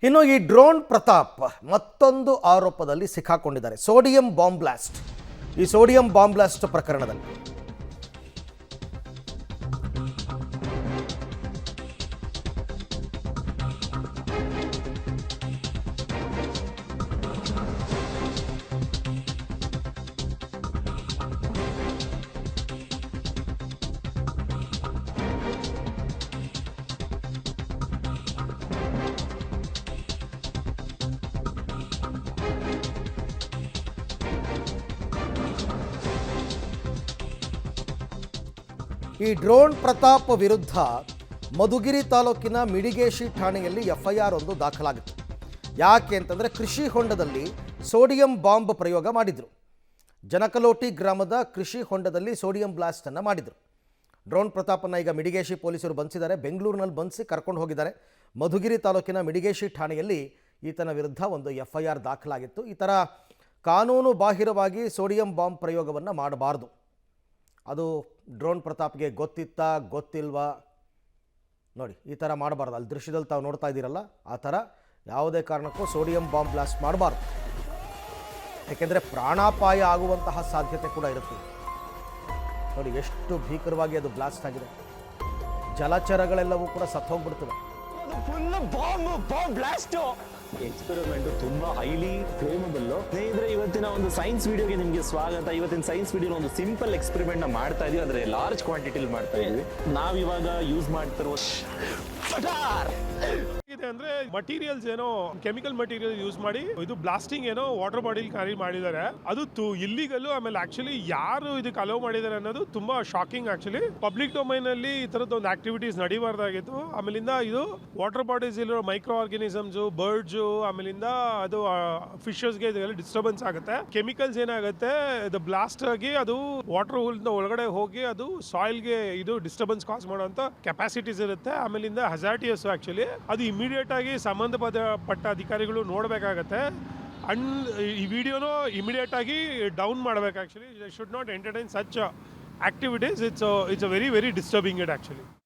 ಇನ್ನು ಈ ಡ್ರೋನ್ ಪ್ರತಾಪ್ ಮತ್ತೊಂದು ಆರೋಪದಲ್ಲಿ ಸಿಕ್ಕಾಕೊಂಡಿದ್ದಾರೆ. Sodium bomb blast. ಈ ಸೋಡಿಯಂ ಬಾಂಬ್ ಬ್ಲಾಸ್ಟ್ ಪ್ರಕರಣದಲ್ಲಿ ಈ ಡ್ರೋನ್ ಪ್ರತಾಪ್ ವಿರುದ್ಧ ಮಧುಗಿರಿ ತಾಲೂಕಿನ ಮಿಡಿಗೇಶಿ ಠಾಣೆಯಲ್ಲಿ ಎಫ್ಐಆರ್ ಒಂದು ದಾಖಲಾಗಿತ್ತು. ಯಾಕೆ ಅಂತಂದರೆ ಕೃಷಿ ಹೊಂಡದಲ್ಲಿ ಸೋಡಿಯಂ ಬಾಂಬ್ ಪ್ರಯೋಗ ಮಾಡಿದರು. ಜನಕಲೋಟಿ ಗ್ರಾಮದ ಕೃಷಿ ಹೊಂಡದಲ್ಲಿ ಸೋಡಿಯಂ ಬ್ಲಾಸ್ಟನ್ನು ಮಾಡಿದರು. ಡ್ರೋನ್ ಪ್ರತಾಪನ್ನು ಈಗ ಮಿಡಿಗೇಶಿ ಪೊಲೀಸರು ಬಂಧಿಸಿದ್ದಾರೆ. ಬೆಂಗಳೂರಿನಲ್ಲಿ ಬಂಧಿಸಿ ಕರ್ಕೊಂಡು ಹೋಗಿದ್ದಾರೆ. ಮಧುಗಿರಿ ತಾಲೂಕಿನ ಮಿಡಿಗೇಶಿ ಠಾಣೆಯಲ್ಲಿ ಈತನ ವಿರುದ್ಧ ಒಂದು ಎಫ್ಐಆರ್ ದಾಖಲಾಗಿತ್ತು. ಈ ಥರ ಕಾನೂನು ಬಾಹಿರವಾಗಿ ಸೋಡಿಯಂ ಬಾಂಬ್ ಪ್ರಯೋಗವನ್ನು ಮಾಡಬಾರ್ದು. ಅದು ಡ್ರೋನ್ ಪ್ರತಾಪ್ಗೆ ಗೊತ್ತಿತ್ತಾ ಗೊತ್ತಿಲ್ವಾ ನೋಡಿ, ಈ ಥರ ಮಾಡಬಾರ್ದು. ಅಲ್ಲಿ ದೃಶ್ಯದಲ್ಲಿ ತಾವು ನೋಡ್ತಾ ಇದ್ದೀರಲ್ಲ, ಆ ಥರ ಯಾವುದೇ ಕಾರಣಕ್ಕೂ ಸೋಡಿಯಂ ಬಾಂಬ್ ಬ್ಲಾಸ್ಟ್ ಮಾಡಬಾರ್ದು. ಯಾಕೆಂದರೆ ಪ್ರಾಣಾಪಾಯ ಆಗುವಂತಹ ಸಾಧ್ಯತೆ ಕೂಡ ಇರುತ್ತೆ. ನೋಡಿ ಎಷ್ಟು ಭೀಕರವಾಗಿ ಅದು ಬ್ಲಾಸ್ಟ್ ಆಗಿದೆ. ಜಲಚರಗಳೆಲ್ಲವೂ ಕೂಡ ಸತ್ತೋಗ್ಬಿಡ್ತವೆ. ಎಕ್ಸ್ಪೆರಿಮೆಂಟ್ ತುಂಬಾ ಹೈಲಿ ಫ್ಲೇಮಬಲ್. ಸ್ನೇಹಿತರೆ, ಇವತ್ತಿನ ಒಂದು ಸೈನ್ಸ್ ವಿಡಿಯೋಗೆ ನಿಮಗೆ ಸ್ವಾಗತ. ಇವತ್ತಿನ ಸೈನ್ಸ್ ವಿಡಿಯೋ ಒಂದು ಸಿಂಪಲ್ ಎಕ್ಸ್ಪೆರಿಮೆಂಟ್ ನ ಮಾಡ್ತಾ ಇದೀವಿ, ಅಂದ್ರೆ ಲಾರ್ಜ್ ಕ್ವಾಂಟಿಟಿಲಿ ಮಾಡ್ತಾ ಇದೀವಿ. ನಾವಿವಾಗ ಯೂಸ್ ಮಾಡ್ತಿರುವ ಅಂದ್ರೆ ಮಟೀರಿಯಲ್ಸ್ ಏನೋ ಕೆಮಿಕಲ್ ಮಟೀರಿಯಲ್ ಯೂಸ್ ಮಾಡಿ ಇದು ಬ್ಲಾಸ್ಟಿಂಗ್ ಏನೋ ವಾಟರ್ ಬಾಡಿಲ್ ಕ್ಯಾರಿ ಮಾಡಿದ್ದಾರೆ. ಅದು ಇಲ್ಲಿಗಲ್. ಆಮೇಲೆ ಆಕ್ಚುಲಿ ಯಾರು ಇದಕ್ಕೆ ಅಲೋ ಮಾಡಿದ್ದಾರೆ ಅನ್ನೋದು ತುಂಬಾ ಶಾಕಿಂಗ್. ಆಕ್ಚುಲಿ ಪಬ್ಲಿಕ್ ಡೊಮೈನ್ ಅಲ್ಲಿ ಈ ತರದ ಒಂದು ಆಕ್ಟಿವಿಟೀಸ್ ನಡೀಬಾರ್ದಾಗಿತ್ತು. ಆಮೇಲಿಂದ ಇದು ವಾಟರ್ ಬಾಡೀಸ್ ಇರೋ ಮೈಕ್ರೋ ಆರ್ಗನಿಸಮ್ಸ್, ಬರ್ಡ್ಸ್, ಆಮೇಲಿಂದ ಅದು ಫಿಶಸ್ಗೆ ಇದೆಲ್ಲ ಡಿಸ್ಟರ್ಬೆನ್ಸ್ ಆಗುತ್ತೆ. ಕೆಮಿಕಲ್ಸ್ ಏನಾಗುತ್ತೆ, ಇದು ಬ್ಲಾಸ್ಟ್ ಆಗಿ ಅದು ವಾಟರ್ ಹೋಲ್ನ ಒಳಗಡೆ ಹೋಗಿ ಅದು ಸಾಯಿಲ್ಗೆ ಇದು ಡಿಸ್ಟರ್ಬೆನ್ಸ್ ಕಾಸ್ ಮಾಡುವಂತ ಕೆಪಾಸಿಟೀಸ್ ಇರುತ್ತೆ. ಆಮೇಲಿಂದ ಹಜಾರ್ಟಿಯಸ್. ಆಕ್ಚುಲಿ ಅದು ಇಮಿಡಿಯೇಟ್ ಆಗಿ ಸಂಬಂಧಪಟ್ಟ ಅಧಿಕಾರಿಗಳು ನೋಡಬೇಕಾಗತ್ತೆ. ಅಂಡ್ ಈ ವಿಡಿಯೋನು ಇಮಿಡಿಯೇಟ್ ಆಗಿ ಡೌನ್ ಮಾಡಬೇಕು. Actually should not entertain such activities. It's a very disturbing it actually.